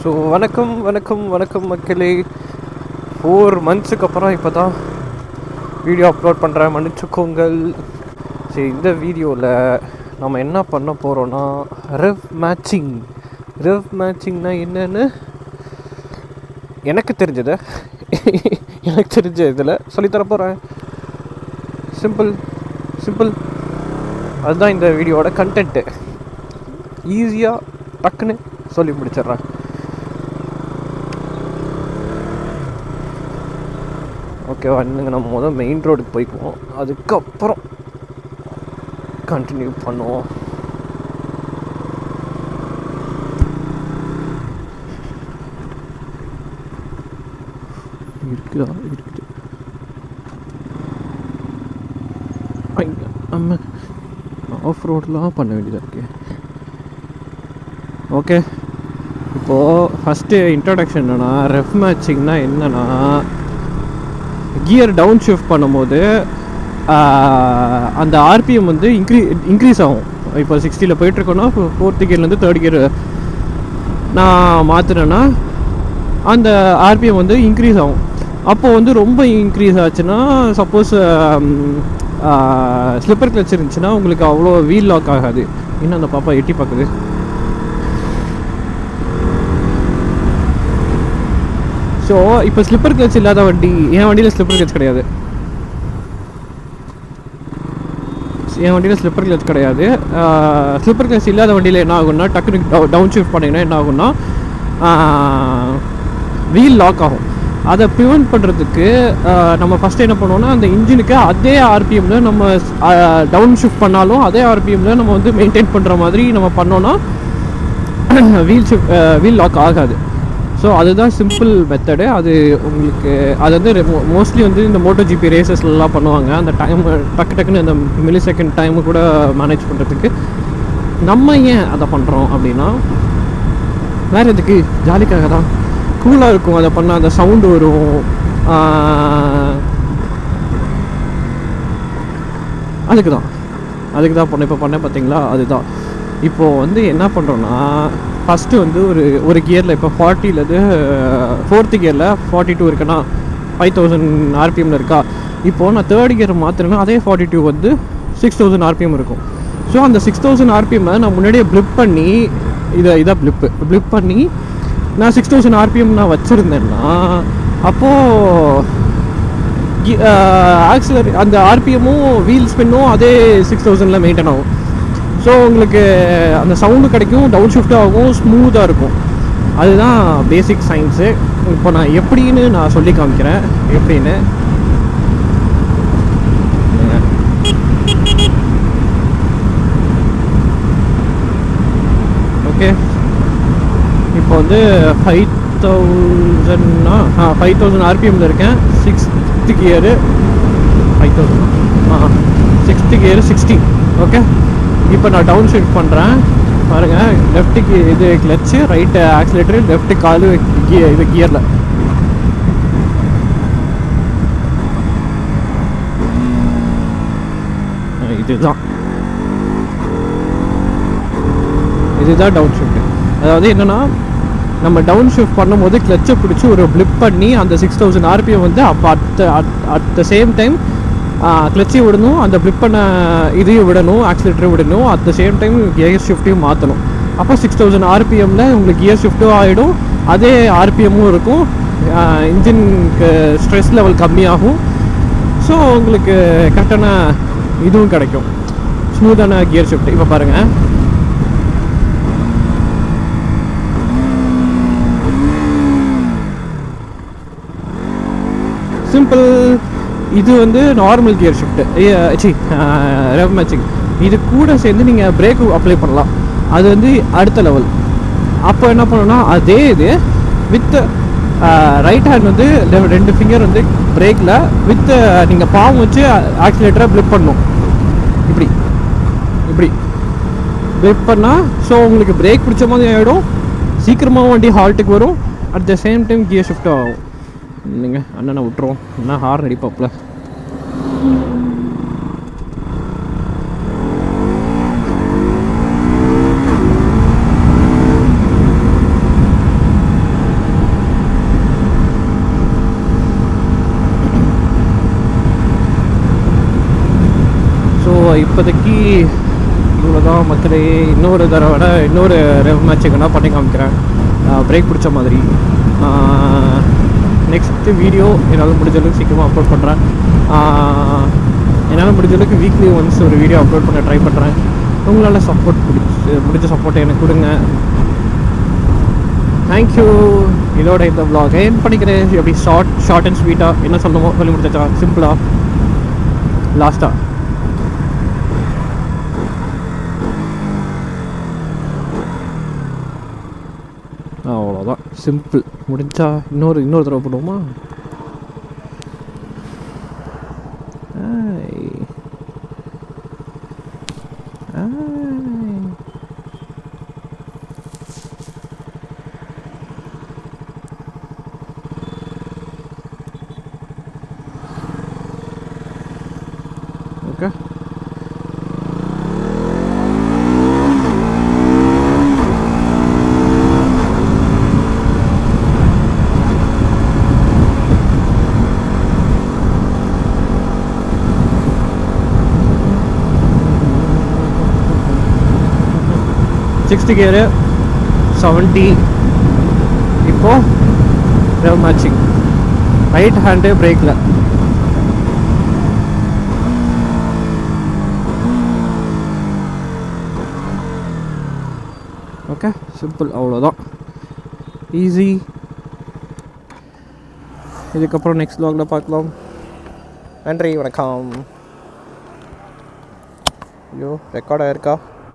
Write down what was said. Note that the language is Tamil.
ஸோ வணக்கம் மக்களே. 4 மந்த்ஸுக்கு அப்புறம் இப்போ தான் வீடியோ அப்லோட் பண்ணுறேன், மன்னிச்சுக்கோங்கள். சரி, இந்த வீடியோவில் நம்ம என்ன பண்ண போகிறோன்னா ரெவ் மேட்சிங்னா என்னன்னு எனக்கு தெரிஞ்ச இதில் சொல்லித்தர போகிறேன். சிம்பிள் அதுதான் இந்த வீடியோவோட கண்டென்ட்டு. ஈஸியாக டக்குன்னு சொல்லி முடிச்சிட்றேன். ஓகேவா? இன்னுங்க நம்ம மெயின் ரோடுக்கு போய்க்குவோம், அதுக்கப்புறம் கண்டினியூ பண்ணுவோம். இருக்குது நம்ம ஆஃப் ரோடெலாம் பண்ண வேண்டியதாக இருக்குது. ஓகே, இப்போது ஃபஸ்ட்டு இன்ட்ரடக்ஷன் என்னென்னா, ரெஃப் மேட்சிங்னா என்னென்னா, கியர் டவுன் ஷிஃப்ட் பண்ணும்போது அந்த ஆர்பிஎம் வந்து இன்க்ரீஸ் ஆகும். இப்போ 60 போயிட்டுருக்கோன்னா 4th கியர்லேருந்து 3rd கியர் நான் மாற்றினேன்னா அந்த ஆர்பிஎம் வந்து இன்க்ரீஸ் ஆகும். அப்போது வந்து ரொம்ப இன்க்ரீஸ் ஆச்சுன்னா, சப்போஸ் ஸ்லிப்பர் கிளச் இருந்துச்சுன்னா உங்களுக்கு அவ்வளோ வீல் லாக் ஆகாது. இன்னும் அந்த பாப்பா எட்டி பார்க்குது. ஸோ இப்போ ஸ்லிப்பர் கிளச் இல்லாத வண்டி, என் வண்டியில் ஸ்லிப்பர் கிளச் கிடையாது. ஸ்லிப்பர் கிளச் இல்லாத வண்டியில் என்ன ஆகும்னா, டக்குனு டவுன் ஷிஃப்ட் பண்ணிங்கன்னா என்ன ஆகும்னா வீல் லாக் ஆகும். அதை ப்ரிவெண்ட் பண்ணுறதுக்கு நம்ம ஃபஸ்ட்டு என்ன பண்ணுவோம்னா, அந்த இன்ஜினுக்கு அதே ஆர்பிஎம்மில் நம்ம டவுன் ஷிஃப்ட் பண்ணாலும் அதே ஆர்பிஎம்மில் நம்ம வந்து மெயின்டைன் பண்ணுற மாதிரி நம்ம பண்ணோன்னா வீல் லாக் ஆகாது. ஸோ அதுதான் சிம்பிள் மெத்தடு. அது உங்களுக்கு அது வந்து மோஸ்ட்லி வந்து இந்த மோட்டோ ஜிபி ரேசஸ்லாம் பண்ணுவாங்க. அந்த டைம் டக்குன்னு அந்த மில்லி செகண்ட் டைமு கூட மேனேஜ் பண்ணுறதுக்கு. நம்ம ஏன் அதை பண்ணுறோம் அப்படின்னா, வேறு எதுக்கு, ஜாலிக்காக தான். கூலாக இருக்கும் அதை பண்ணால், அந்த சவுண்டு வரும். அதுக்கு தான் பண்ணேன். இப்போ பண்ணேன் பார்த்தீங்களா, அதுதான். இப்போது வந்து என்ன பண்ணுறோன்னா, ஃபஸ்ட்டு வந்து ஒரு கியரில் இப்போ 40லேருந்து 4th கியரில் 42 இருக்குன்னா 5000 ஆர்பிஎம்மில் இருக்கா. இப்போது நான் 3rd கியர் மாற்றினேன்னா அதே 42 வந்து 6000 ஆர்பிஎம் இருக்கும். ஸோ அந்த 6000 ஆர்பிஎம்மை நான் முன்னாடியே ப்ளிப் பண்ணி இதை ப்ளிப் பண்ணி நான் 6000 ஆர்பிஎம் நான் வச்சுருந்தேன்னா, அப்போது அந்த ஆர்பிஎம்மும் வீல் ஸ்பின்னும் அதே 6000 மெயின்டைன் ஆகும். ஸோ உங்களுக்கு அந்த சவுண்டு கிடைக்கும், டவுன் ஷிஃப்ட் ஆகும், ஸ்மூத்தாக இருக்கும். அதுதான் பேசிக் சயின்ஸு. இப்போ நான் எப்படின்னு நான் சொல்லி காமிக்கிறேன். எப்படின்னு ஓகே. இப்போ வந்து 5000 ஆர்பிஎம்மில் இருக்கேன். 6th gear 5000, 6th gear 60. Okay, இப்போ நான் டவுன் ஷிஃப்ட் பண்ணுறேன் பாருங்கள். லெஃப்ட்டுக்கு இது கிளச்சு, ரைட்டு ஆக்சிலேட்டரு, லெஃப்ட்டு காலு இது கியரில். இதுதான் டவுன் ஷிஃப்ட். அதாவது என்னென்னா, நம்ம டவுன் ஷிஃப்ட் பண்ணும்போது கிளச்சை பிடிச்சி ஒரு ப்ளிப் பண்ணி அந்த 6000 ஆர்பிஎம் வந்து அப்போ அட் த சேம் டைம் கிளச்சையும் விடணும், அந்த ப்ளிப் பண்ண இதையும் விடணும், ஆக்சிலேட்டரையும் விடணும், at the same time gear ஷிஃப்ட்டையும் மாற்றணும். அப்போ 6000 ஆர்பிஎம்மில் உங்களுக்கு கியர் ஷிஃப்ட்டும் ஆகிடும், அதே ஆர்பிஎம்மும் இருக்கும், இன்ஜினுக்கு ஸ்ட்ரெஸ் லெவல் கம்மியாகும். ஸோ உங்களுக்கு கரெக்டான இதுவும் கிடைக்கும், ஸ்மூத்தான கியர் ஷிஃப்ட். இப்போ பாருங்கள், சிம்பிள். இது வந்து normal gear shift, rev matching. இது கூட சேர்ந்து நீங்கள் பிரேக்கு அப்ளை பண்ணலாம், அது வந்து அடுத்த லெவல். அப்போ என்ன பண்ணணும்னா, அதே இது வித் ரைட் ஹேண்ட் வந்து 2 ஃபிங்கர் வந்து பிரேக்கில் வித் நீங்கள் பாம் வச்சு ஆக்சிலேட்டரை ப்ளிப் பண்ணணும். இப்படி ப்ளிப் பண்ணால் ஸோ உங்களுக்கு பிரேக் பிடிச்ச மாதிரி ஆகிடும், சீக்கிரமாக வண்டி ஹால்ட்டுக்கு வரும், at the same time gear ஷிஃப்ட்டும் ஆகும். இல்லைங்க, அண்ணனை விட்டுருவோம், என்ன ஹார்ன் அடிப்பாப்புல. இப்போதைக்கு இவ்வளோதான் மக்களே. இன்னொரு தடவை இன்னொரு ரெவ் மேட்சுக்குன்னா பண்ணி காமிக்கிறேன், பிரேக் பிடிச்ச மாதிரி. நெக்ஸ்ட்டு வீடியோ என்னால் முடிஞ்ச அளவுக்கு சீக்கிரமாக அப்லோட் பண்ணுறேன். என்னால் முடிஞ்ச அளவுக்கு வீக்லி ஒன்ஸ் ஒரு வீடியோ அப்லோட் பண்ண ட்ரை பண்ணுறேன். உங்களால் முடிஞ்ச சப்போர்ட் எனக்கு கொடுங்க. தேங்க்யூ. இதோட இந்த vlog ஏன் பண்ணிக்கிறேன். எப்படி ஷார்ட் அண்ட் ஸ்வீட்டாக என்ன சொல்லணுமோ சொல்லி முடிச்சா, சிம்பிளாக லாஸ்ட்டாக. அவ்வளோதான், சிம்பிள். முடிஞ்சா இன்னொரு தடவை பண்ணுவோமா? Okay, sixth gear 70. இப்போது ரெவ் மேட்சிங், ரைட் ஹேண்டு பிரேக்கில். ஓகே, சிம்பிள், அவ்வளோதான், ஈஸி. இதுக்கப்புறம் நெக்ஸ்ட் vlogல பார்க்கலாம். நன்றி, வணக்கம். ஐயோ, ரெக்கார்ட் ஆயிருக்கா?